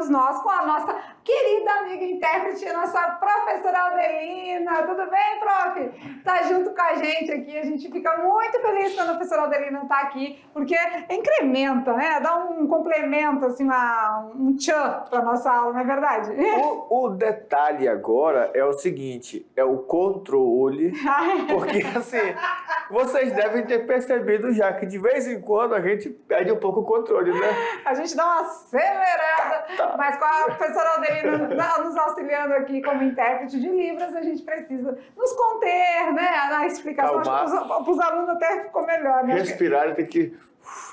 estamos nós com a nossa querida amiga intérprete, a nossa professora Aldelina. Tudo bem, prof? Tá junto com a gente fica muito feliz quando a professora Aldelina tá aqui, porque incrementa, né? Dá um complemento, assim, um tchan para nossa aula, não é verdade? O detalhe agora é o seguinte, é o controle, porque assim, vocês devem ter percebido já que de vez em quando a gente perde um pouco o controle, né? A gente dá uma acelerada, mas com a professora Aldelina nos auxiliando aqui como intérprete de Libras, a gente precisa nos conter, né? Na explicação, acho que para os alunos até ficou melhor, né? Respirar, tem que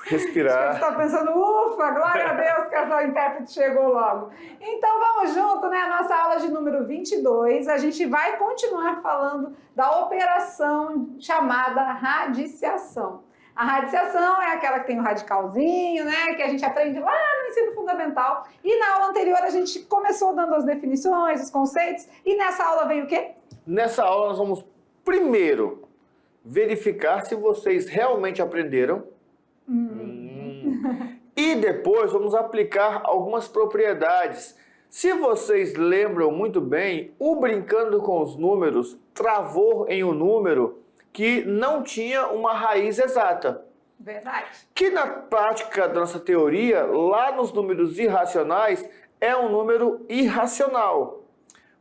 respirar. Você está pensando, ufa, glória a Deus que essa intérprete chegou logo. Então vamos junto, né? A nossa aula de número 22, a gente vai continuar falando da operação chamada radiciação. A radiciação é aquela que tem o radicalzinho, né? Que a gente aprende lá no ensino fundamental. E na aula anterior a gente começou dando as definições, os conceitos. E nessa aula vem o quê? Nessa aula nós vamos primeiro verificar se vocês realmente aprenderam. E depois vamos aplicar algumas propriedades. Se vocês lembram muito bem, o Brincando com os Números travou em um número que não tinha uma raiz exata. Verdade. Que na prática da nossa teoria, lá nos números irracionais, é um número irracional.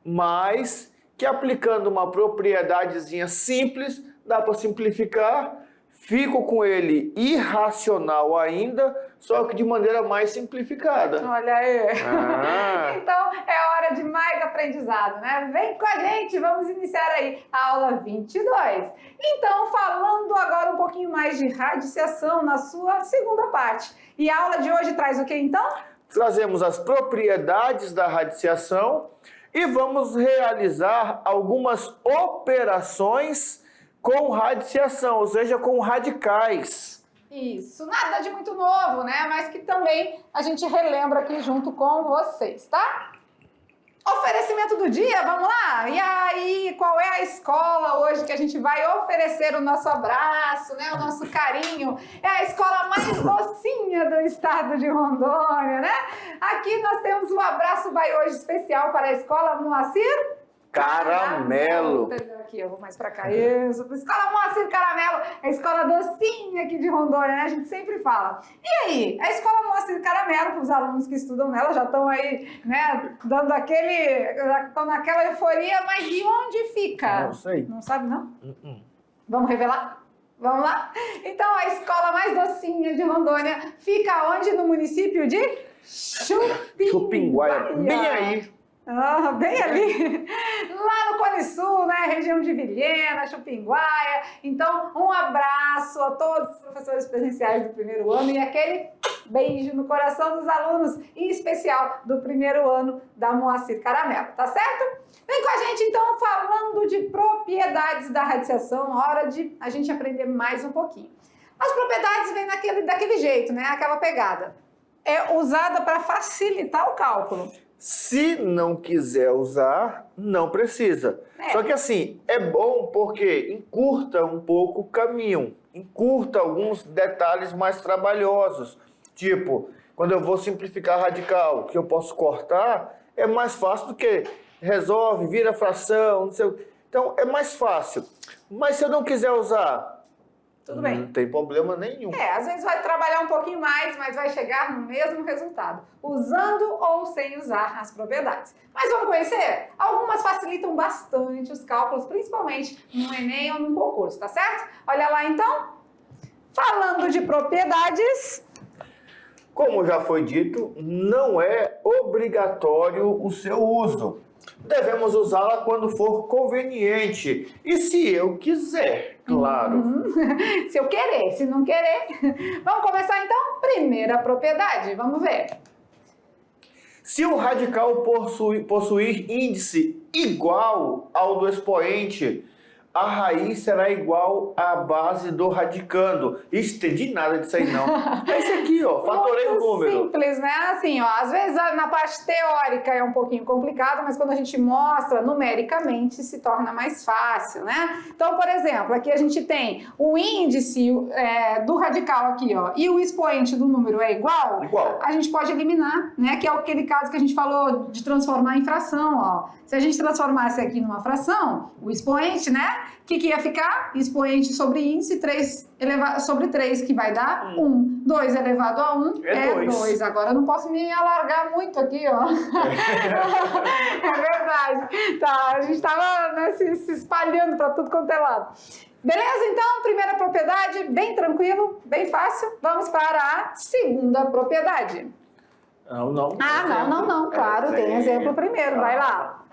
Mas que aplicando uma propriedadezinha simples, dá para simplificar. Fico com ele irracional ainda, só que de maneira mais simplificada. Olha aí. Então, é hora de mais aprendizado, né? Vem com a gente, vamos iniciar aí a aula 22. Então, falando agora um pouquinho mais de radiciação na sua segunda parte. E a aula de hoje traz o que, então? Trazemos as propriedades da radiciação e vamos realizar algumas operações com radiciação, ou seja, com radicais. Isso, nada de muito novo, né? Mas que também a gente relembra aqui junto com vocês, tá? Oferecimento do dia, vamos lá? E aí, qual é a escola hoje que a gente vai oferecer o nosso abraço, né? O nosso carinho? É a escola mais docinha do estado de Rondônia, né? Aqui nós temos um abraço vai hoje especial para a escola Moacir Caramelo. Aqui, eu vou mais pra cá. Isso. Escola Moacir Caramelo, a escola docinha aqui de Rondônia, né? A gente sempre fala. E aí, a escola Moacir Caramelo, para os alunos que estudam nela, já estão aí, né? Dando estão naquela euforia, mas de onde fica? Não sei. Não sabe, não? Vamos revelar? Vamos lá? Então, a escola mais docinha de Rondônia fica onde? No município de Chupinguaia. Bem aí. Bem ali, lá no Cone Sul, né, região de Vilhena, Chupinguaia. Então, um abraço a todos os professores presenciais do primeiro ano e aquele beijo no coração dos alunos, em especial do primeiro ano da Moacir Caramelo, tá certo? Vem com a gente, então, falando de propriedades da radiciação, hora de a gente aprender mais um pouquinho. As propriedades vêm daquele jeito, né, aquela pegada. É usada para facilitar o cálculo. Se não quiser usar, não precisa. Só que assim, é bom porque encurta um pouco o caminho, encurta alguns detalhes mais trabalhosos. Tipo, quando eu vou simplificar radical, que eu posso cortar, é mais fácil do que resolve, vira fração, não sei. Então é mais fácil. Mas se eu não quiser usar, tudo bem. Não tem problema nenhum. Às vezes vai trabalhar um pouquinho mais, mas vai chegar no mesmo resultado, usando ou sem usar as propriedades. Mas vamos conhecer? Algumas facilitam bastante os cálculos, principalmente no Enem ou no concurso, tá certo? Olha lá então. Falando de propriedades... Como já foi dito, não é obrigatório o seu uso. Devemos usá-la quando for conveniente. E se eu quiser, claro. Se eu querer, se não querer. Vamos começar então? Primeira propriedade, vamos ver. Se o radical possuir índice igual ao do expoente, a raiz será igual à base do radicando. Ixi, entendi nada disso aí não. É esse aqui, ó, fatorei o número. Simples, né? Assim, ó, às vezes na parte teórica é um pouquinho complicado, mas quando a gente mostra numericamente se torna mais fácil, né? Então, por exemplo, aqui a gente tem o índice do radical aqui, ó, e o expoente do número é igual, a gente pode eliminar, né? Que é aquele caso que a gente falou de transformar em fração, ó. Se a gente transformasse aqui numa fração, o expoente, né? O que ia ficar? Expoente sobre índice, 3 sobre 3, que vai dar 1. 2 elevado a 1 é 2. Agora eu não posso me alargar muito aqui, ó. É verdade. Tá, a gente estava, né, se espalhando para tudo quanto é lado. Beleza? Então, primeira propriedade, bem tranquilo, bem fácil. Vamos para a segunda propriedade. Não. Não. Claro, tem exemplo primeiro. Vai lá.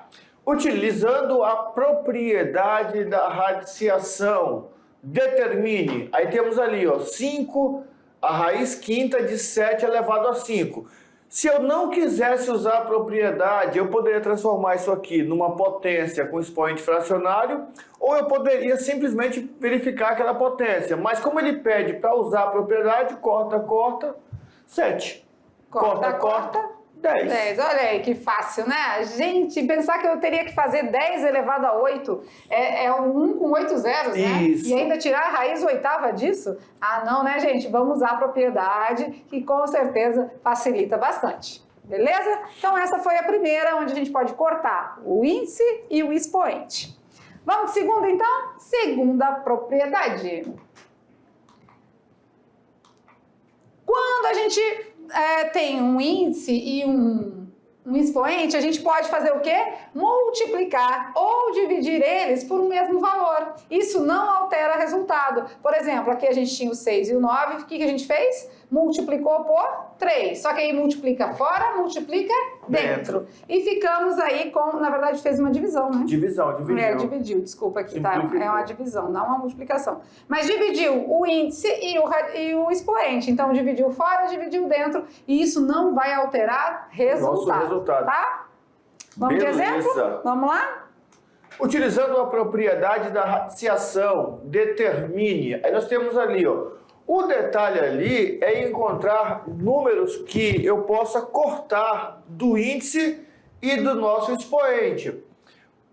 Utilizando a propriedade da radiciação, determine. Aí temos ali, ó, 5, a raiz quinta de 7 elevado a 5. Se eu não quisesse usar a propriedade, eu poderia transformar isso aqui numa potência com expoente fracionário, ou eu poderia simplesmente verificar aquela potência. Mas como ele pede para usar a propriedade, corta, 7. Corta. 10. Olha aí que fácil, né? Gente, pensar que eu teria que fazer 10 elevado a 8 é um 1 com 8 zeros, né? Isso. E ainda tirar a raiz oitava disso? Ah, não, né, gente? Vamos usar a propriedade, que com certeza facilita bastante. Beleza? Então essa foi a primeira, onde a gente pode cortar o índice e o expoente. Vamos de segunda, então? Segunda propriedade. Quando a gente tem um índice e um expoente, a gente pode fazer o quê? Multiplicar ou dividir eles por um mesmo valor. Isso não altera o resultado. Por exemplo, aqui a gente tinha o 6 e o 9, o que a gente fez? Multiplicou por 3. Só que aí multiplica fora, multiplica dentro. E ficamos aí com, na verdade, fez uma divisão, né? Dividiu, desculpa aqui, tá? É uma divisão, não uma multiplicação. Mas dividiu o índice e o expoente. Então, dividiu fora, dividiu dentro. E isso não vai alterar resultado. Tá? Vamos de exemplo? Vamos lá? Utilizando a propriedade da radiciação, determine. Aí nós temos ali, ó. O detalhe ali é encontrar números que eu possa cortar do índice e do nosso expoente.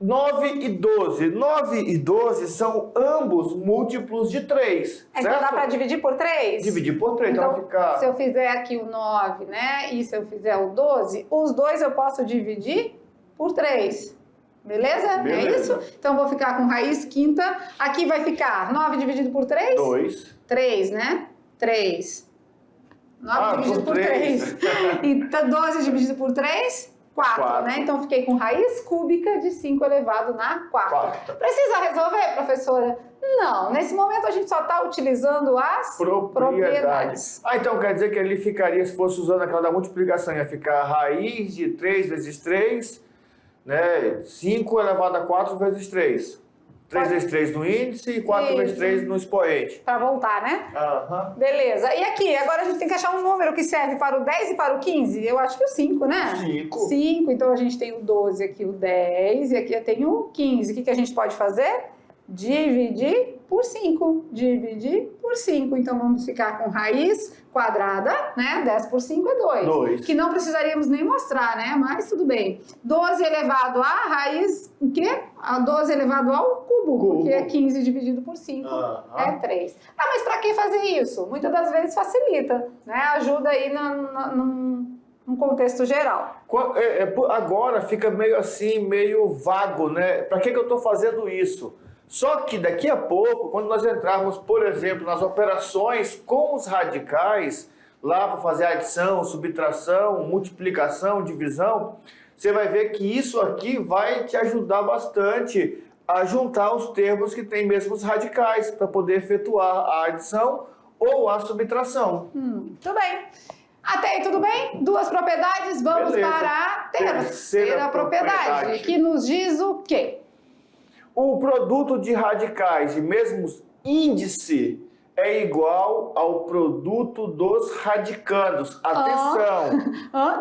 9 e 12. 9 e 12 são ambos múltiplos de 3, então certo? Dá para dividir por 3? Dividir por 3, então vai ficar... Se eu fizer aqui o 9, né, e se eu fizer o 12, os dois eu posso dividir por 3. Beleza? É isso? Então, vou ficar com raiz quinta. Aqui vai ficar 9 dividido por 3? 2. 3, né? 3. 9 dividido por 3. Então, 12 dividido por 3? 4, né? Então, fiquei com raiz cúbica de 5 elevado na quarta. Precisa resolver, professora? Não. Nesse momento, a gente só está utilizando as propriedades. Então quer dizer que ele ficaria, se fosse usando aquela da multiplicação, ia ficar raiz de 3 vezes 3... né? 5 elevado a 4 vezes 3. 3 vezes 3 no índice e 4 vezes 3 no expoente. Para voltar, né? Aham. Beleza. E aqui, agora a gente tem que achar um número que serve para o 10 e para o 15. Eu acho que o 5, né? 5. Então a gente tem o 12 aqui, o 10 e aqui eu tenho o 15. O que a gente pode fazer? Dividir por 5. Dividir por 5. Então vamos ficar com raiz quadrada, né? 10 por 5 é 2. Que não precisaríamos nem mostrar, né? Mas tudo bem. 12 elevado a raiz, o quê? A 12 elevado ao cubo, porque é 15 dividido por 5, é 3. Ah, mas para que fazer isso? Muitas das vezes facilita, né? Ajuda aí num contexto geral. Agora fica meio assim, meio vago, né? Para que eu estou fazendo isso? Só que daqui a pouco, quando nós entrarmos, por exemplo, nas operações com os radicais, lá para fazer adição, subtração, multiplicação, divisão, você vai ver que isso aqui vai te ajudar bastante a juntar os termos que têm mesmos radicais para poder efetuar a adição ou a subtração. Tudo bem. Até aí tudo bem? 2 propriedades, vamos para a terceira propriedade, que nos diz o quê? O produto de radicais de mesmos índice é igual ao produto dos radicandos. Atenção!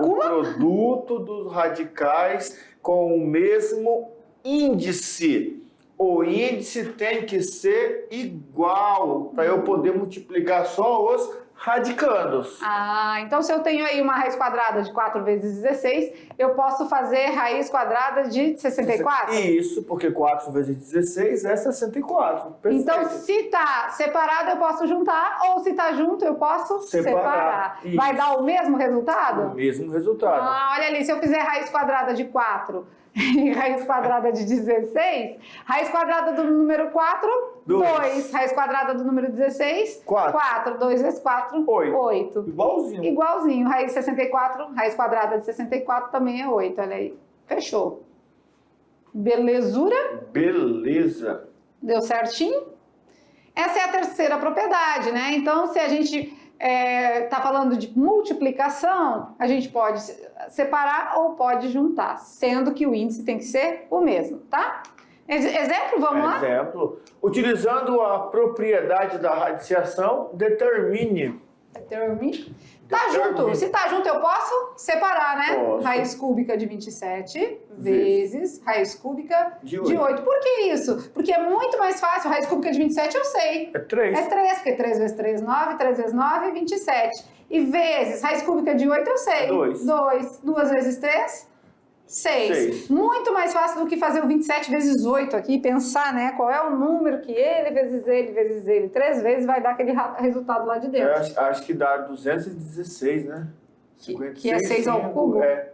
O produto dos radicais com o mesmo índice. o índice tem que ser igual para eu poder multiplicar só os radicandos. Ah, então se eu tenho aí uma raiz quadrada de 4 vezes 16, eu posso fazer raiz quadrada de 64? Isso, porque 4 vezes 16 é 64. Perfeito. Então, se está separado, eu posso juntar, ou se está junto, eu posso separar. Isso. Vai dar o mesmo resultado? O mesmo resultado. Ah, olha ali, se eu fizer raiz quadrada de 4 e raiz quadrada de 16, raiz quadrada do número 4, 2. Raiz quadrada do número 16, 4. 2 vezes 4, 8. Igualzinho. Igualzinho. Raiz 64, raiz quadrada de 64 também é 8, olha aí. Fechou. Belezura? Beleza. Deu certinho? Essa é a terceira propriedade, né? Então, se a gente está falando de multiplicação, a gente pode separar ou pode juntar, sendo que o índice tem que ser o mesmo, tá? Exemplo, vamos lá? Exemplo. Utilizando a propriedade da radiciação, determine. Tá junto. Se tá junto, eu posso separar, né? Posso. Raiz cúbica de 27 vezes raiz cúbica de 8. Por que isso? Porque é muito mais fácil. Raiz cúbica de 27 eu sei. É 3. É 3, porque 3 vezes 3, 9. 3 vezes 9, 27. E vezes raiz cúbica de 8 eu sei. 2. 2 vezes 3, 6. Muito mais fácil do que fazer o 27 vezes 8 aqui, pensar, né, qual é o número que ele vezes ele, 3 vezes vai dar aquele resultado lá de dentro. Acho que dá 216, né? 56, que é 6 ao cubo? É.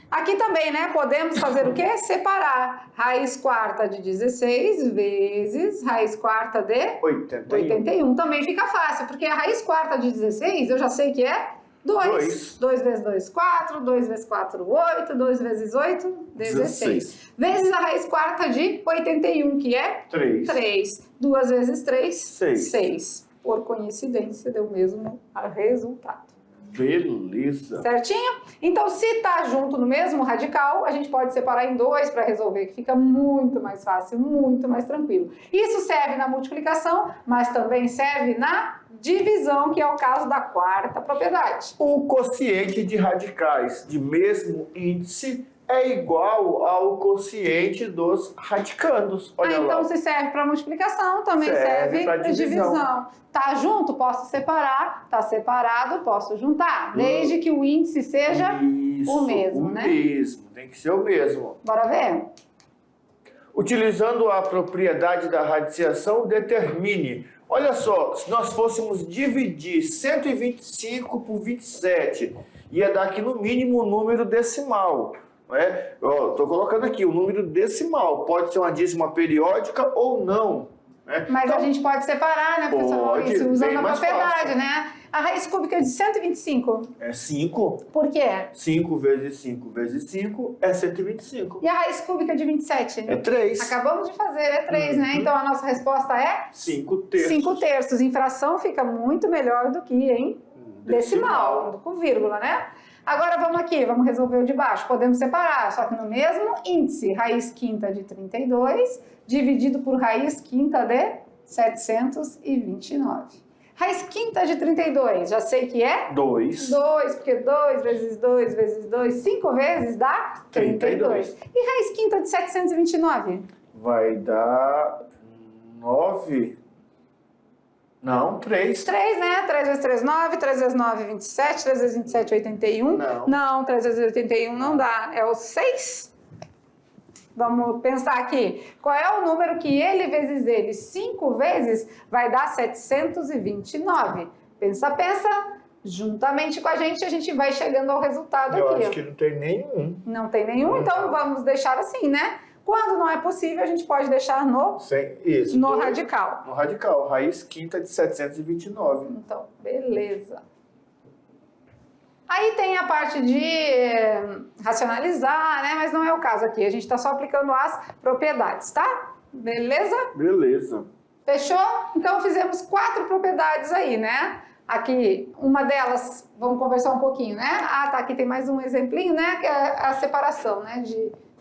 Aqui também, né, podemos fazer o quê? Separar raiz quarta de 16 vezes raiz quarta de 81. Também fica fácil, porque a raiz quarta de 16 eu já sei que é 2. 2 vezes 2, 4. 2 vezes 4, 8. 2 vezes 8, 16. Vezes a raiz quarta de 81, que é 3. 2 vezes 3, 6. Por coincidência, deu o mesmo resultado. Beleza. Certinho? Então, se tá junto no mesmo radical, a gente pode separar em 2 para resolver, que fica muito mais fácil, muito mais tranquilo. Isso serve na multiplicação, mas também serve na divisão, que é o caso da quarta propriedade. O quociente de radicais de mesmo índice é igual ao quociente dos radicandos. Olha então, lá. se serve para multiplicação, também serve para divisão. Tá junto, posso separar. Tá separado, posso juntar. Desde que o índice seja o mesmo, né? O mesmo, tem que ser o mesmo. Bora ver? Utilizando a propriedade da radiciação, determine. Olha só, se nós fôssemos dividir 125 por 27, ia dar aqui no mínimo um número decimal. Estou colocando aqui o número decimal. Pode ser uma dízima periódica ou não. Né? Mas então, a gente pode separar, né, professor? Pode, Isso, usando a mais propriedade, fácil. né? A raiz cúbica de 125. É 5. Por quê? 5 vezes 5 vezes 5 é 125. E a raiz cúbica de 27? É 3. Acabamos de fazer, é 3, né? Então a nossa resposta é 5 terços. 5 terços. Em fração fica muito melhor do que em decimal, com vírgula, né? Agora vamos aqui, vamos resolver o de baixo. Podemos separar, só que no mesmo índice. Raiz quinta de 32 dividido por raiz quinta de 729. Raiz quinta de 32, já sei que é? 2. 2, porque 2 vezes 2 vezes 2, 5 vezes dá 32. E raiz quinta de 729? Vai dar 9. Não, 3. 3, né? 3 vezes 3, 9. 3 vezes 9, 27. 3 vezes 27, 81. Não, 3 vezes 81 não dá. É o 6. Vamos pensar aqui. Qual é o número que ele vezes ele? 5 vezes vai dar 729. Pensa. Juntamente com a gente vai chegando ao resultado Eu aqui. acho que não tem nenhum. Não tem nenhum, então vamos deixar assim, né? Quando não é possível, a gente pode deixar no radical. No radical, raiz quinta de 729. Então, beleza. Aí tem a parte de racionalizar, né? Mas não é o caso aqui. A gente está só aplicando as propriedades, tá? Beleza? Beleza. Fechou? Então fizemos 4 propriedades aí, né? Aqui, uma delas, vamos conversar um pouquinho, né? Ah, tá, aqui tem mais um exemplinho, né? Que é a separação, né?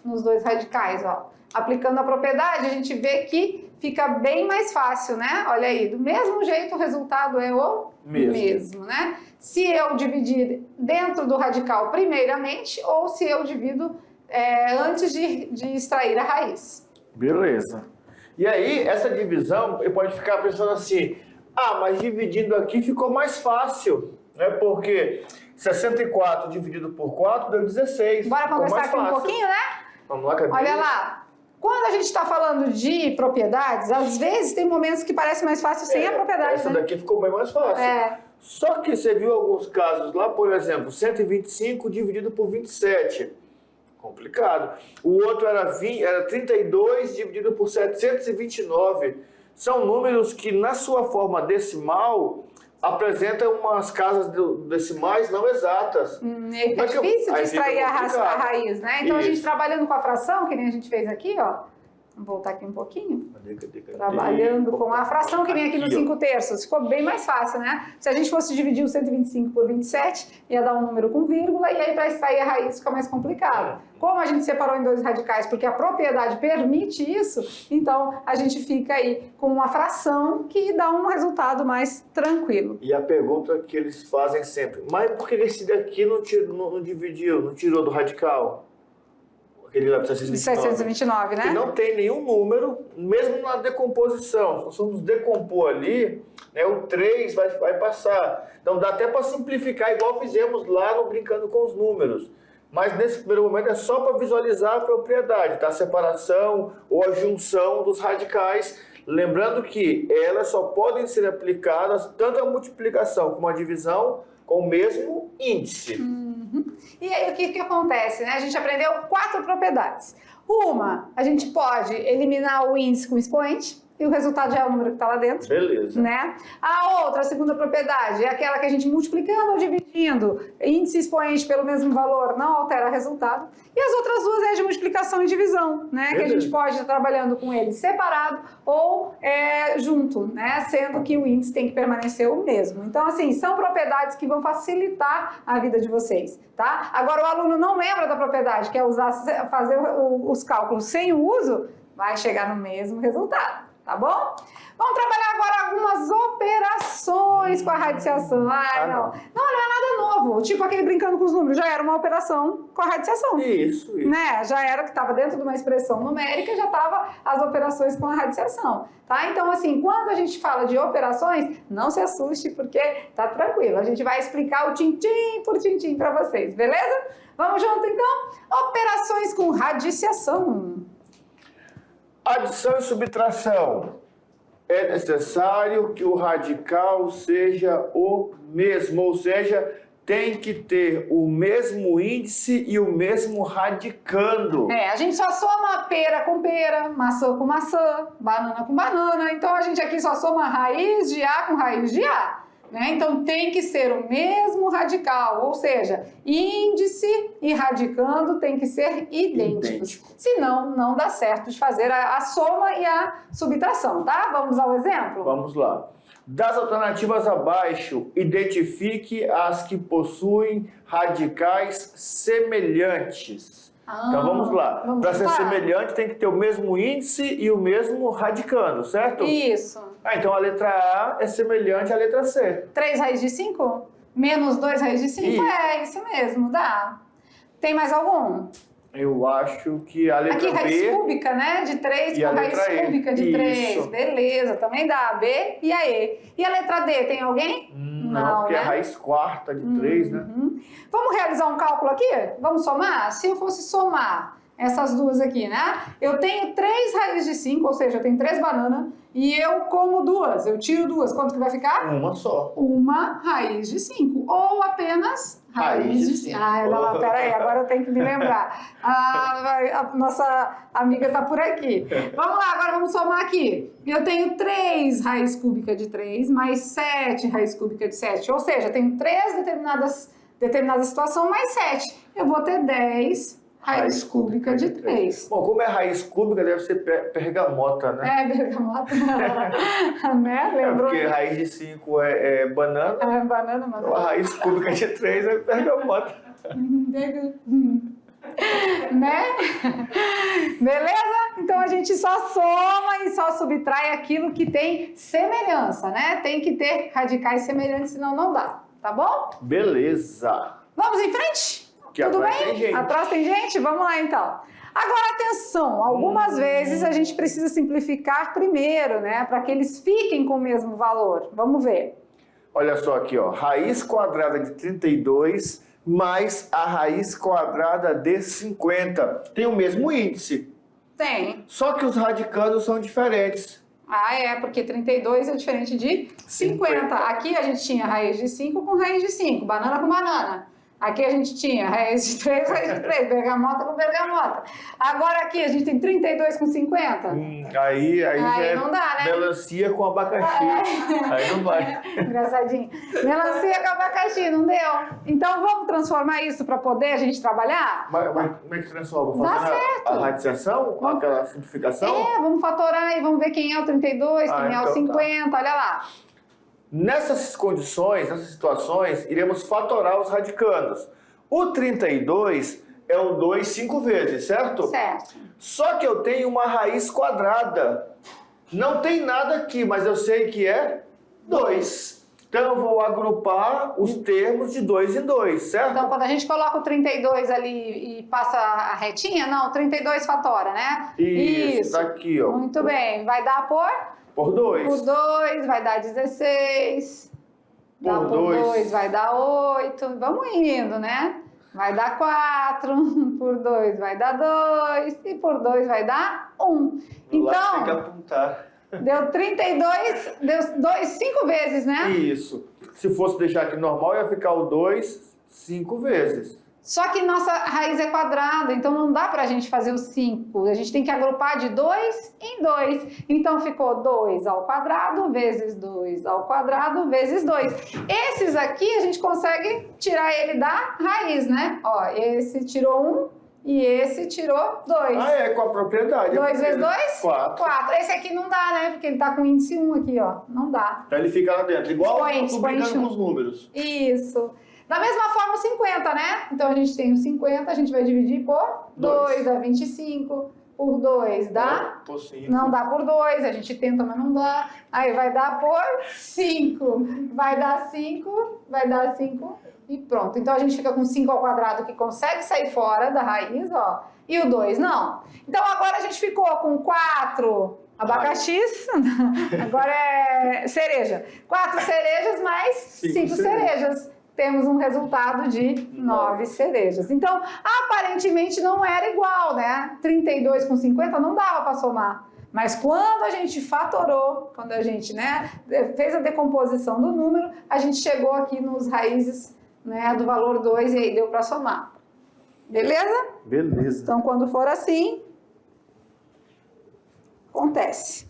Nos 2 radicais, ó. Aplicando a propriedade, a gente vê que fica bem mais fácil, né? Olha aí, do mesmo jeito o resultado é o mesmo, né? Se eu dividir dentro do radical primeiramente ou se eu divido antes de extrair a raiz. Beleza. E aí, essa divisão, ele pode ficar pensando assim, mas dividindo aqui ficou mais fácil, né? Porque 64 dividido por 4 deu 16. Bora conversar aqui um pouquinho, né? Vamos lá, cadê? Olha lá. Quando a gente está falando de propriedades, às vezes tem momentos que parece mais fácil sem a propriedade, essa né? daqui ficou bem mais fácil. Só que você viu alguns casos lá, por exemplo, 125 dividido por 27. Complicado. O outro era 32 dividido por 729. São números que, na sua forma decimal, apresentam umas casas decimais não exatas. É difícil de extrair a raiz, né? Então, a gente trabalhando com a fração, que nem a gente fez aqui, ó. Vamos voltar aqui um pouquinho. Cadê? Trabalhando com a fração que vem aqui no 5/3. Ficou bem mais fácil, né? Se a gente fosse dividir o 125 por 27, ia dar um número com vírgula, e aí para extrair a raiz fica mais complicado. Como a gente separou em 2 radicais porque a propriedade permite isso, então a gente fica aí com uma fração que dá um resultado mais tranquilo. E a pergunta que eles fazem sempre, mas por que esse daqui não dividiu, não tirou do radical? Aquele lá, 629, né? Que não tem nenhum número, mesmo na decomposição. Se nós formos decompor ali, né, o 3 vai passar. Então dá até para simplificar, igual fizemos lá no Brincando com os Números. Mas nesse primeiro momento é só para visualizar a propriedade, tá? A separação ou a junção dos radicais. Lembrando que elas só podem ser aplicadas tanto a multiplicação como a divisão com o mesmo índice. E aí o que acontece, né? A gente aprendeu 4 propriedades. Uma, a gente pode eliminar o índice com o expoente, e o resultado já é o número que está lá dentro. Beleza. Né? A outra, a segunda propriedade, é aquela que a gente multiplicando ou dividindo índice e expoente pelo mesmo valor não altera o resultado. E as outras duas é de multiplicação e divisão, né? Beleza. Que a gente pode estar trabalhando com ele separado ou junto, né? Sendo que o índice tem que permanecer o mesmo. Então, assim, são propriedades que vão facilitar a vida de vocês, tá? Agora, o aluno não lembra da propriedade, quer fazer os cálculos sem o uso, vai chegar no mesmo resultado. Tá bom? Vamos trabalhar agora algumas operações com a radiciação. Não é nada novo. Tipo aquele brincando com os números, já era uma operação com a radiciação. Isso. Né? Já era que estava dentro de uma expressão numérica, já estava as operações com a radiciação. Tá? Então, assim, quando a gente fala de operações, não se assuste, porque tá tranquilo. A gente vai explicar o tintim por tintim para vocês, beleza? Vamos junto, então? Operações com radiciação. Adição e subtração. É necessário que o radical seja o mesmo, ou seja, tem que ter o mesmo índice e o mesmo radicando. A gente só soma pera com pera, maçã com maçã, banana com banana. Então a gente aqui só soma raiz de A com raiz de A. Né? Então tem que ser o mesmo radical, ou seja, índice e radicando tem que ser idênticos. Senão, não dá certo de fazer a soma e a subtração, tá? Vamos ao exemplo? Vamos lá. Das alternativas abaixo, identifique as que possuem radicais semelhantes. Então vamos lá. Para ser semelhante tem que ter o mesmo índice e o mesmo radicando, certo? Isso. Então a letra A é semelhante à letra C. 3 raiz de 5? Menos 2 raiz de 5? Isso. É, isso mesmo, dá. Tem mais algum? Eu acho que a letra aqui, B... raiz cúbica, né? De 3 com raiz cúbica de 3. Beleza, também dá a B e a E. E a letra D, tem alguém? Não, porque é a raiz quarta de 3, né? Vamos realizar um cálculo aqui? Vamos somar? Se eu fosse somar essas duas aqui, né? Eu tenho 3 raízes de 5, ou seja, eu tenho 3 bananas, e eu como 2, eu tiro 2. Quanto que vai ficar? Uma só. Uma raiz de 5, ou apenas raiz de 5. Não, peraí, agora eu tenho que me lembrar. A nossa amiga tá por aqui. Vamos lá, agora vamos somar aqui. Eu tenho 3 raiz cúbica de 3, mais 7 raiz cúbica de 7, ou seja, eu tenho 3 determinada situação, mais 7. Eu vou ter 10 raiz cúbica de 3. Bom, como é raiz cúbica, deve ser bergamota, né? Bergamota, né? Lembrou? Porque raiz de 5 é banana. É banana, mas... Então a raiz cúbica de 3 é bergamota. Né? Beleza? Então a gente só soma e só subtrai aquilo que tem semelhança, né? Tem que ter radicais semelhantes, senão não dá, tá bom? Beleza. Vamos em frente? Que Tudo atrás bem? tem gente. Atrás tem gente? Vamos lá então. Agora atenção, algumas vezes a gente precisa simplificar primeiro, né? Para que eles fiquem com o mesmo valor. Vamos ver. Olha só aqui, ó. Raiz quadrada de 32 mais a raiz quadrada de 50. Tem o mesmo índice. Tem. Só que os radicanos são diferentes. Ah, é, porque 32 é diferente de 50. Aqui a gente tinha raiz de 5 com raiz de 5, banana com banana. Aqui a gente tinha raiz de 3, raiz de 3, bergamota com bergamota. Agora aqui a gente tem 32 com 50. Aí já não dá, né? Melancia com abacaxi. Aí não vai. Engraçadinho. Melancia com abacaxi, não deu? Então vamos transformar isso para poder a gente trabalhar? Mas como é que transforma? Dá Fazendo certo. a radicação? Aquela simplificação? Vamos fatorar aí, vamos ver quem é o 32, quem é o então 50, olha lá. Nessas condições, nessas situações, iremos fatorar os radicandos. O 32 é o 2 5 vezes, certo? Certo. Só que eu tenho uma raiz quadrada. Não tem nada aqui, mas eu sei que é 2. Então eu vou agrupar os termos de 2 em 2, certo? Então, quando a gente coloca o 32 ali e passa a retinha, não, 32 fatora, né? Isso, tá aqui, ó. Muito bem. Vai dar Por 2. por 2, vai dar 16. Dá Por por 2. 2 vai dar 8. Vamos indo, né? Vai dar 4. Por 2 vai dar 2. E por 2 vai dar 1. Lá tem que Então, apontar. deu 32, deu 5 vezes, né? Isso. Se fosse deixar aqui normal, ia ficar o 2 5 vezes. Só que nossa raiz é quadrada, então não dá pra gente fazer o 5. A gente tem que agrupar de 2 em 2. Então ficou 2 ao quadrado vezes 2 ao quadrado vezes 2. Esses aqui a gente consegue tirar ele da raiz, né? Ó, esse tirou 1 e esse tirou 2. Ah, é, com a propriedade. 2 vezes 2? 4. 4. Esse aqui não dá, né? Porque ele tá com índice 1 aqui, ó. Não dá. Então ele fica lá dentro. Igual eu tô brincando expoente com os números. Isso. Da mesma forma o 50, né? Então a gente tem o 50, a gente vai dividir por 2, dá 25. Por 2 dá? Por 5. Não dá por 2, a gente tenta, mas não dá. Aí vai dar por 5. Vai dar 5, vai dar 5 e pronto. Então a gente fica com 5 ao quadrado que consegue sair fora da raiz, ó. E o 2 não. Então agora a gente ficou com 4 abacaxis, agora é cereja. 4 cerejas mais 5 cerejas. Temos um resultado de 9 cerejas. Então, aparentemente não era igual, né? 32 com 50 não dava para somar. Mas quando a gente fatorou, quando a gente, né, fez a decomposição do número, a gente chegou aqui nos raízes, né, do valor 2 e aí deu para somar. Beleza? Beleza. Então, quando for assim, acontece.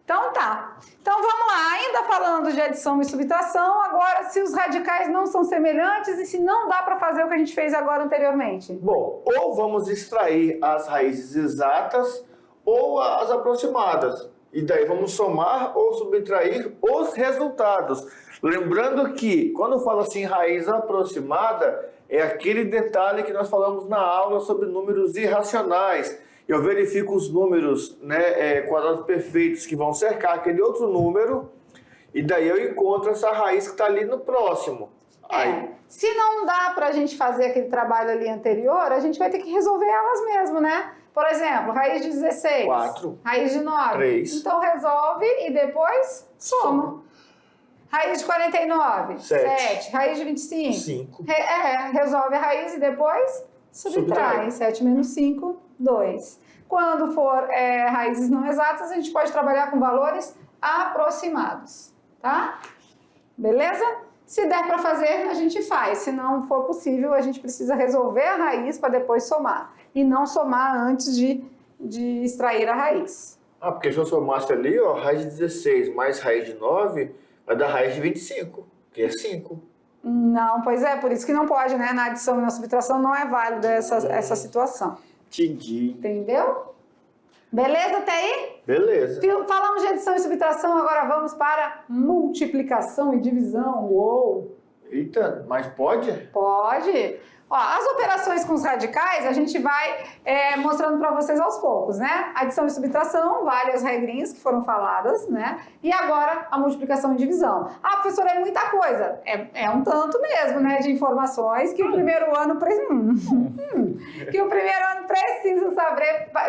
Então tá. Então vamos lá, ainda falando de adição e subtração, agora se os radicais não são semelhantes e se não dá para fazer o que a gente fez agora anteriormente. Bom, ou vamos extrair as raízes exatas ou as aproximadas. E daí vamos somar ou subtrair os resultados. Lembrando que quando fala assim raiz aproximada, é aquele detalhe que nós falamos na aula sobre números irracionais. Eu verifico os números, né, quadrados perfeitos que vão cercar aquele outro número e daí eu encontro essa raiz que está ali no próximo. Aí. Se não dá para a gente fazer aquele trabalho ali anterior, a gente vai ter que resolver elas mesmo, né? Por exemplo, raiz de 16. 4. Raiz de 9. 3. Então resolve e depois soma. Raiz de 49. 7. Raiz de 25. 5. Resolve a raiz e depois subtrai. 7 menos 5, 2. Quando for raízes não exatas, a gente pode trabalhar com valores aproximados, tá? Beleza? Se der para fazer, a gente faz. Se não for possível, a gente precisa resolver a raiz para depois somar. E não somar antes de extrair a raiz. Ah, porque se eu somasse ali, ó, raiz de 16 mais raiz de 9, vai dar raiz de 25, que é 5. Não, pois é, por isso que não pode, né? Na adição e na subtração não é válida essa situação. Entendi. Entendeu? Beleza até aí? Beleza. Falamos de adição e subtração, agora vamos para multiplicação e divisão. Uou! Eita, mas pode? Pode! Ó, as operações com os radicais a gente vai mostrando para vocês aos poucos, né? Adição e subtração, várias regrinhas que foram faladas, né? E agora a multiplicação e divisão. Ah, professora, é muita coisa. É um tanto mesmo, né? De informações que o primeiro ano precisa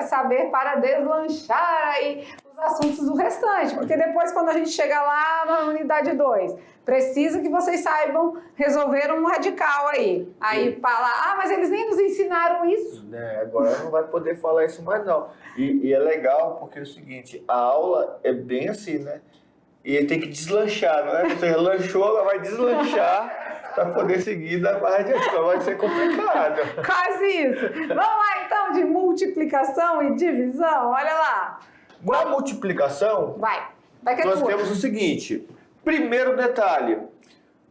saber para deslanchar aí os assuntos do restante, porque depois quando a gente chega lá na unidade 2, precisa que vocês saibam resolver um radical aí. Aí fala, mas eles nem nos ensinaram isso. Agora não vai poder falar isso mais não. E é legal porque é o seguinte, a aula é bem assim, né? E tem que deslanchar, não é? Você lanchou, ela vai deslanchar para poder seguir da mais adiante, vai ser complicado. Quase isso. Vamos lá então de multiplicação e divisão, olha lá. Na multiplicação, vai que é nós tua. temos o seguinte, primeiro detalhe,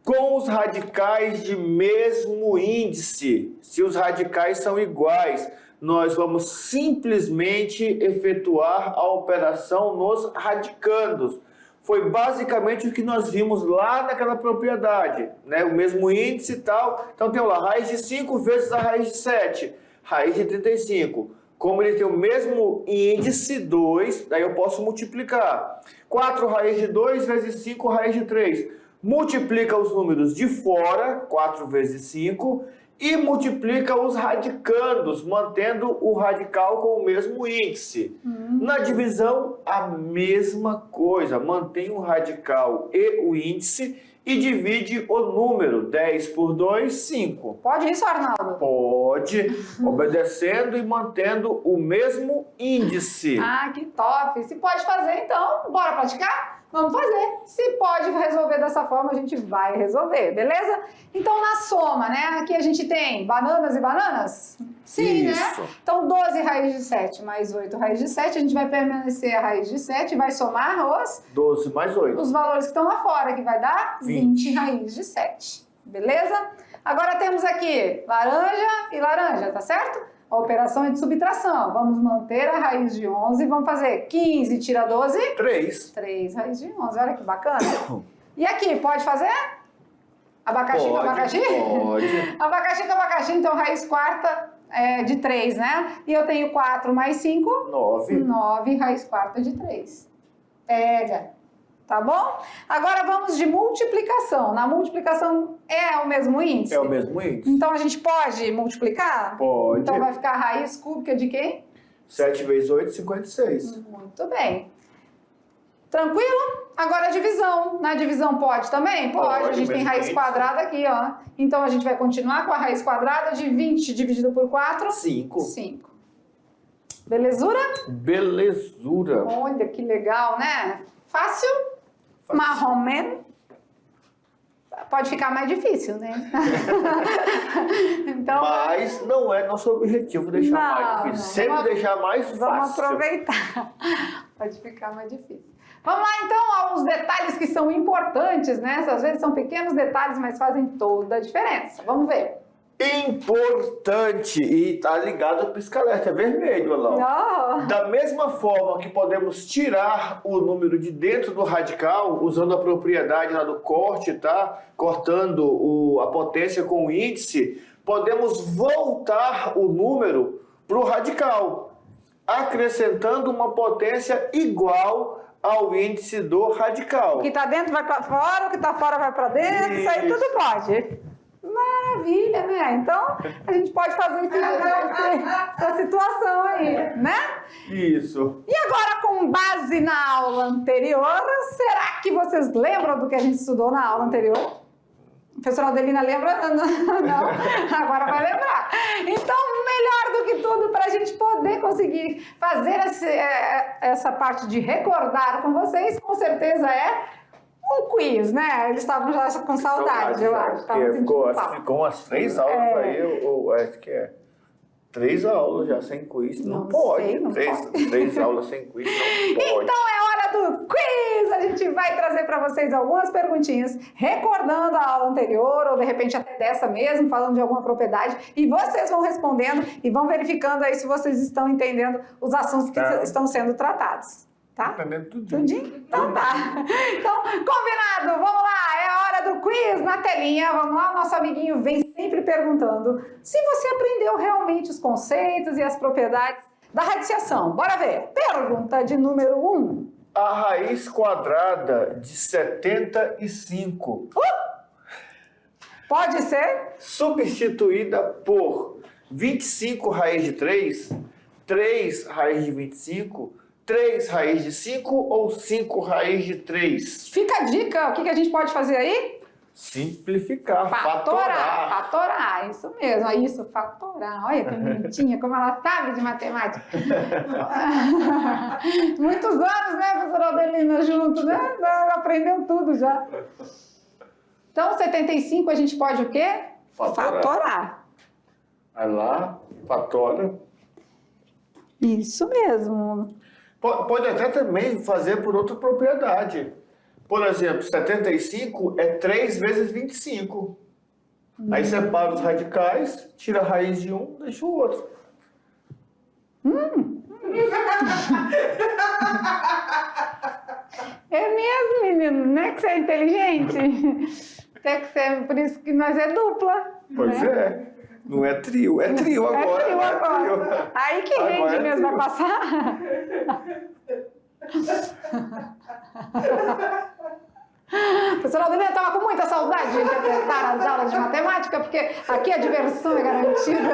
com os radicais de mesmo índice, se os radicais são iguais, nós vamos simplesmente efetuar a operação nos radicandos. Foi basicamente o que nós vimos lá naquela propriedade, né? O mesmo índice e tal. Então tem lá, raiz de 5 vezes a raiz de 7, raiz de 35. Como ele tem o mesmo índice, 2, daí eu posso multiplicar. 4 raiz de 2 vezes 5 raiz de 3. Multiplica os números de fora, 4 vezes 5, e multiplica os radicandos, mantendo o radical com o mesmo índice. Na divisão, a mesma coisa. Mantém o radical e o índice e divide o número. 10 por 2, 5. Pode isso, Arnaldo? Pode, obedecendo e mantendo o mesmo índice. Ah, que top! Se pode fazer, então, bora praticar? Vamos fazer. Se pode resolver dessa forma, a gente vai resolver, beleza? Então, na soma, né? Aqui a gente tem bananas e bananas? Sim, isso. Né? Então, 12 raiz de 7 mais 8 raiz de 7, a gente vai permanecer a raiz de 7 e vai somar 12 mais 8. Os valores que estão lá fora, que vai dar 20 raiz de 7, beleza? Agora temos aqui laranja e laranja, tá certo? A operação é de subtração. Vamos manter a raiz de 11 e vamos fazer 15 tira 12? 3. 3 raiz de 11, olha que bacana. E aqui, pode fazer? Abacaxi com abacaxi? Pode. Abacaxi com abacaxi, então raiz quarta de 3, né? E eu tenho 4 mais 5? 9. 9 raiz quarta de 3. Pega. Tá bom? Agora vamos de multiplicação. Na multiplicação é o mesmo índice? É o mesmo índice. Então a gente pode multiplicar? Pode. Então vai ficar a raiz cúbica de quem? 7 vezes 8, 56. Muito bem. Tranquilo? Agora a divisão. Na divisão pode também? Pode. A gente tem raiz quadrada aqui, ó. Então a gente vai continuar com a raiz quadrada de 20 dividido por 4? 5. 5. Belezura? Belezura. Olha que legal, né? Fácil? Marromeno? Pode ficar mais difícil, né? Então, mas não é nosso objetivo deixar mais difícil. Sempre deixar mais fácil. Vamos aproveitar. Pode ficar mais difícil. Vamos lá, então, alguns detalhes que são importantes, né? Às vezes são pequenos detalhes, mas fazem toda a diferença. Vamos ver. Importante, e tá ligado ao pisca-alerta, é vermelho, olha lá. Oh. Da mesma forma que podemos tirar o número de dentro do radical, usando a propriedade lá do corte, tá? Cortando a potência com o índice, podemos voltar o número para o radical, acrescentando uma potência igual ao índice do radical. O que tá dentro vai para fora, o que tá fora vai para dentro, isso aí tudo pode. Maravilha, né? Então, a gente pode fazer essa situação aí, né? Isso. E agora, com base na aula anterior, será que vocês lembram do que a gente estudou na aula anterior? A professora Adelina lembra? Não, agora vai lembrar. Então, melhor do que tudo, para a gente poder conseguir fazer essa parte de recordar com vocês, com certeza um quiz, né? Eles estavam já com saudade, eu acho. Ficou umas 3 aulas aí, eu acho que é 3 aulas já sem quiz. Não pode. Sei, não 3 aulas sem quiz, não pode. Então é hora do quiz! A gente vai trazer para vocês algumas perguntinhas, recordando a aula anterior, ou de repente até dessa mesmo, falando de alguma propriedade, e vocês vão respondendo e vão verificando aí se vocês estão entendendo os assuntos que estão sendo tratados. Tá? Entendendo tudo. Tudinho? Então tá. Então, combinado, vamos lá, é a hora do quiz na telinha, vamos lá, o nosso amiguinho vem sempre sempre perguntando se você aprendeu realmente os conceitos e as propriedades da radiciação. Bora ver. Pergunta de número 1. A raiz quadrada de 75. Pode ser? Substituída por 25 raiz de 3, 3 raiz de 25, 3 raiz de 5 ou 5 raiz de 3? Fica a dica, o que a gente pode fazer aí? Simplificar, fatorar. Fatorar, isso mesmo, isso, fatorar. Olha que bonitinha, como ela sabe de matemática. Muitos anos, né, professora Adelina, junto, né? Ela aprendeu tudo já. Então, 75 a gente pode o quê? Fatorar. Vai lá, fatora. Isso mesmo. Pode até também fazer por outra propriedade. Por exemplo, 75 é 3 vezes 25. Aí separa os radicais, tira a raiz de um, deixa o outro. É mesmo, menino. Não é que você é inteligente? Tem que ser, por isso que nós é dupla. Pois né? é. Não é trio, é trio agora. É trio agora. Trio. Aí que Agora rende é mesmo vai trio. passar. A professora Aldeia estava com muita saudade de interpretar as aulas de matemática, porque aqui a diversão é garantida.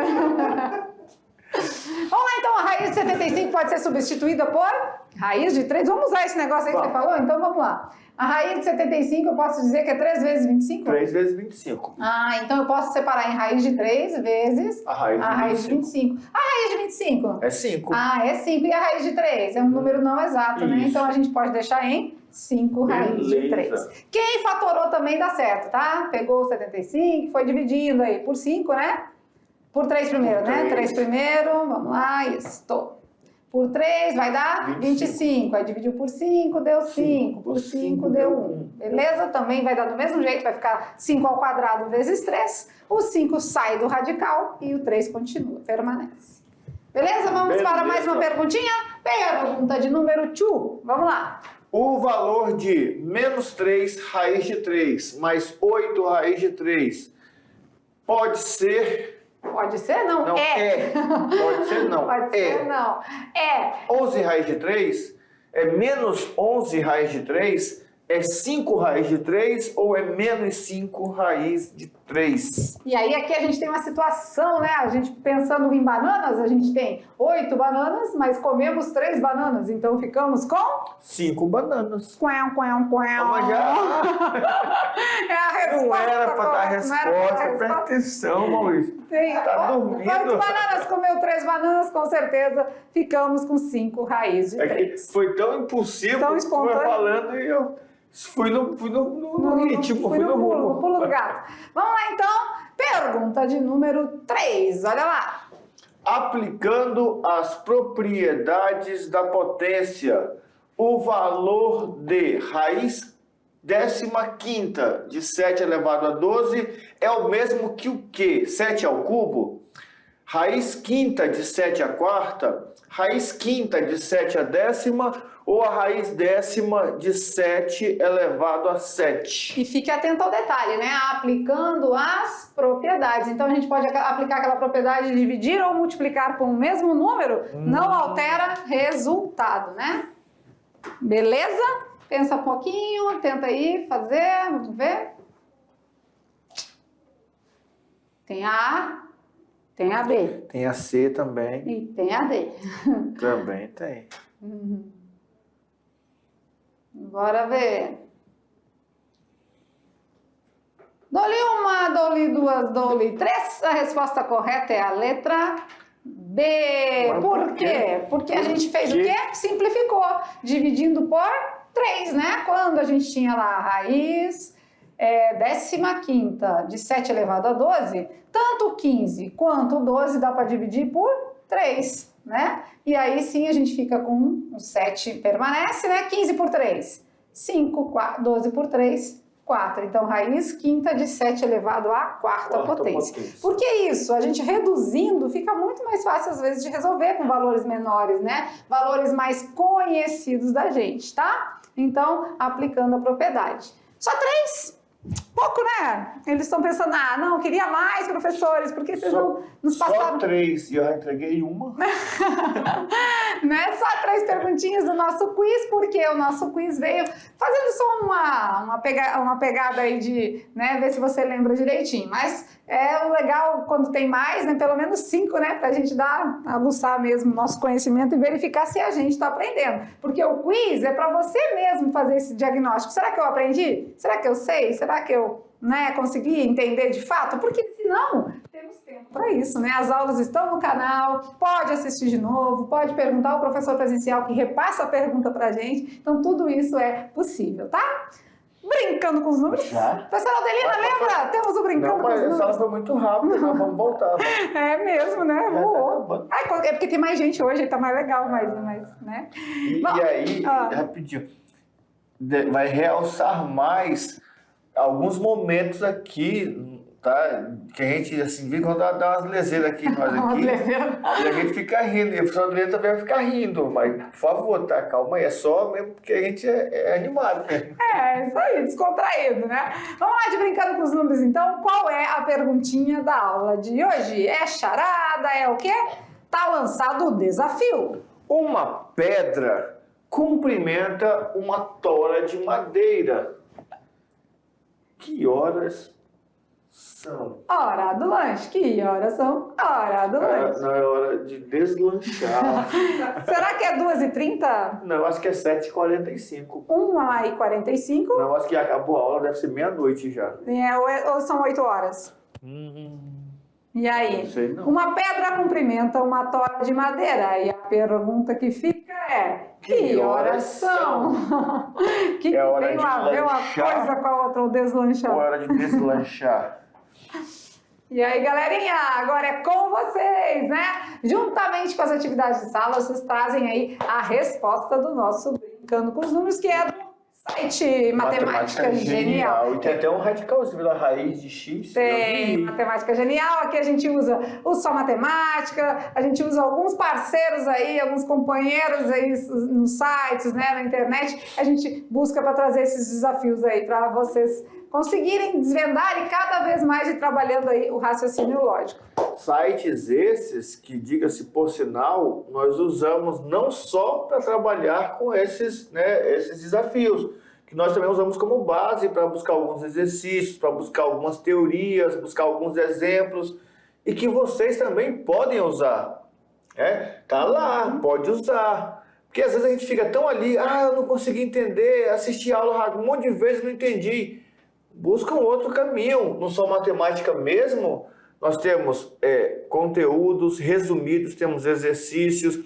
Vamos lá, então, a raiz de 75 pode ser substituída por raiz de 3. Vamos usar esse negócio aí que você falou? Então, vamos lá. A raiz de 75, eu posso dizer que é 3 vezes 25? 3 vezes 25. Ah, então eu posso separar em raiz de 3 vezes A raiz de 25. A raiz de 25? É 5. Ah, é 5. E a raiz de 3? É um número não exato, né? Isso. Então a gente pode deixar em 5 raiz de 3. Quem fatorou também dá certo, tá? Pegou o 75, foi dividindo aí por 5, né? Por 3 primeiro, Por né? 3. 3 primeiro, vamos lá, isso. Por 3 vai dar 25. Aí dividiu por 5, deu 5. Por 5 deu 1. Beleza? Também vai dar do mesmo jeito, vai ficar 5 ao quadrado vezes 3. O 5 sai do radical e o 3 continua, permanece. Beleza? Vamos para mais uma perguntinha? Pergunta de número 2. Vamos lá. O valor de menos 3 raiz de 3 mais 8 raiz de 3 pode ser... Pode ser, não? Não, é. Pode ser, não. Pode ser, não. É. 11 raiz de 3 é menos 11 raiz de 3 é 5 raiz de 3 ou é menos 5 raiz de 3? E aí aqui a gente tem uma situação, né? A gente pensando em bananas, a gente tem 8 bananas, mas comemos 3 bananas, então ficamos com 5 bananas. Quão. Mas já É a resposta. não era para dar não era pra resposta. dar Presta atenção, Maurício. Tem Tá dormindo. 8 bananas, comeu 3 bananas, com certeza ficamos com 5 raiz de É que 3. foi tão impulsivo Tão que tu foi espontâneo. falando e eu fui no ritmo, fui no pulo, rumo. pulo do gato. Vamos lá então, pergunta de número 3, olha lá. Aplicando as propriedades da potência, o valor de raiz 15ª de 7 elevado a 12 é o mesmo que o quê? 7 ao cubo? Raiz quinta de 7 à quarta? Raiz quinta de 7 à décima? Ou a raiz décima de 7 elevado a 7? E fique atento ao detalhe, né? Aplicando as propriedades. Então a gente pode aplicar aquela propriedade de dividir ou multiplicar por um mesmo número, não altera resultado, né? Beleza? Pensa um pouquinho, tenta aí fazer, vamos ver. Tem a A, tem a B Tem a C também. e tem a D. Também tem. Bora ver. Dou-lhe uma, dou-lhe duas, dou-lhe três. A resposta correta é a letra B. Mas Por por quê? quê? Porque a gente fez Por o quê? quê? Simplificou, dividindo por 3, né? Quando a gente tinha lá a raiz 15ª de 7 elevado a 12, tanto o 15 quanto o 12 dá para dividir por 3, né? E aí sim a gente fica com o 7 permanece, né? 15 por 3, 5, 12 por 3, 4. Então, raiz quinta de 7 elevado à quarta potência. Por que isso? A gente reduzindo fica muito mais fácil, às vezes, de resolver com valores menores, né? Valores mais conhecidos da gente, tá? Então, aplicando a propriedade. Só 3? pouco, né? Eles estão pensando, não, queria mais professores, porque vocês não nos passaram... Só 3, e eu já entreguei uma. Né? Só 3 perguntinhas do nosso quiz, porque o nosso quiz veio fazendo só uma pegada aí de, né, ver se você lembra direitinho. Mas é o legal quando tem mais, né, pelo menos 5, né, pra gente aguçar mesmo o nosso conhecimento e verificar se a gente está aprendendo. Porque o quiz é para você mesmo fazer esse diagnóstico. Será que eu aprendi? Será que eu sei? Será que eu, né, consegui entender de fato? Porque senão temos tempo para isso, né? As aulas estão no canal, pode assistir de novo, pode perguntar ao professor presencial que repassa a pergunta para a gente. Então tudo isso é possível, tá? Brincando com os números. Já? Professora Adelina, lembra? Temos o Brincando com os Números. Não, mas essa foi muito rápido, nós vamos voltar. É mesmo, né? Voou. É porque tem mais gente hoje, aí tá mais legal, mas né? E aí, rapidinho, vai realçar mais alguns momentos aqui, tá? Que a gente, assim, vê quando dá umas leseiras aqui, nós aqui. E a gente fica rindo. E o professor Adriano também vai ficar rindo. Mas, por favor, tá? Calma aí. É só mesmo porque a gente é animado mesmo. É, isso aí, descontraído, né? Vamos lá de Brincando com os Números, então. Qual é a perguntinha da aula de hoje? É charada? É o quê? Tá lançado o desafio. Uma pedra cumprimenta uma tora de madeira. Que horas são? Hora do lanche. Que horas são? Hora do lanche. Não, é hora de deslanchar. Será que é 2h30? Não, acho que é 7h45. 1h45? Não, acho que acabou a aula, deve ser meia-noite já. Ou são 8 horas? E aí? Não sei, não. Uma pedra cumprimenta uma tora de madeira. E a pergunta que fica é: que horas são? Que É hora tem de a ver uma lanchar. coisa com a outra, ou deslanchar? É hora de deslanchar. E aí, galerinha, agora é com vocês, né? Juntamente com as atividades de sala, vocês trazem aí a resposta do nosso Brincando com os Números, que é do site Matemática Genial. E tem até um radicalzinho da raiz de X. Tem Matemática Genial, aqui a gente usa o Só Matemática, a gente usa alguns parceiros aí, alguns companheiros aí nos sites, né, na internet, a gente busca para trazer esses desafios aí para vocês conseguirem desvendar e cada vez mais ir trabalhando aí o raciocínio lógico. Sites esses que, diga-se por sinal, nós usamos não só para trabalhar com esses desafios, que nós também usamos como base para buscar alguns exercícios, para buscar algumas teorias, buscar alguns exemplos, e que vocês também podem usar. Tá lá, pode usar. Porque às vezes a gente fica tão ali, eu não consegui entender, assisti a aula um monte de vezes e não entendi. Busca um outro caminho. Não só matemática mesmo, nós temos conteúdos resumidos, temos exercícios,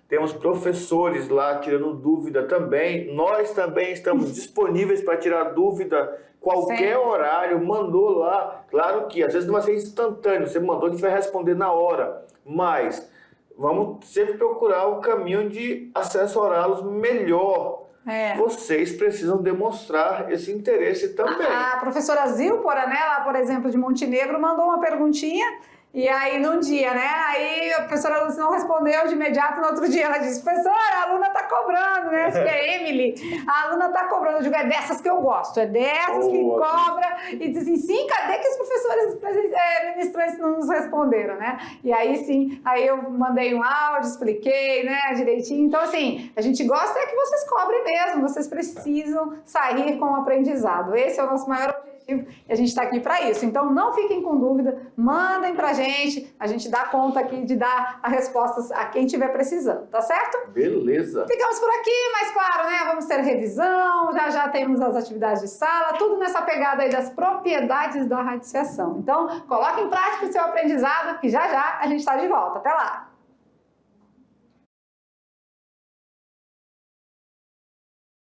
temos professores lá tirando dúvida também. Nós também estamos disponíveis para tirar dúvida qualquer horário, mandou lá. Claro que às vezes não vai ser instantâneo, você mandou, a gente vai responder na hora, mas vamos sempre procurar o caminho de assessorá-los melhor. Vocês precisam demonstrar esse interesse também. A professora Zilpora, né, lá, por exemplo, de Montenegro, mandou uma perguntinha. E aí, num dia, né? Aí a professora Lúcia não respondeu de imediato. No outro dia, ela disse: professora, a aluna tá cobrando, né? Acho que é Emily. A aluna tá cobrando. Eu digo: é dessas que eu gosto. É dessas que cobra. E diz assim: sim, cadê que os professores ministrantes não nos responderam, né? E aí, sim, aí eu mandei um áudio, expliquei, né, direitinho. Então, assim, a gente gosta é que vocês cobrem mesmo. Vocês precisam sair com o aprendizado. Esse é o nosso maior objetivo. E a gente está aqui para isso. Então, não fiquem com dúvida, mandem para a gente dá conta aqui de dar as respostas a quem estiver precisando, tá certo? Beleza. Ficamos por aqui, mas claro, né, vamos ter revisão, já temos as atividades de sala, tudo nessa pegada aí das propriedades da radiciação. Então, coloque em prática o seu aprendizado, que já a gente está de volta. Até lá!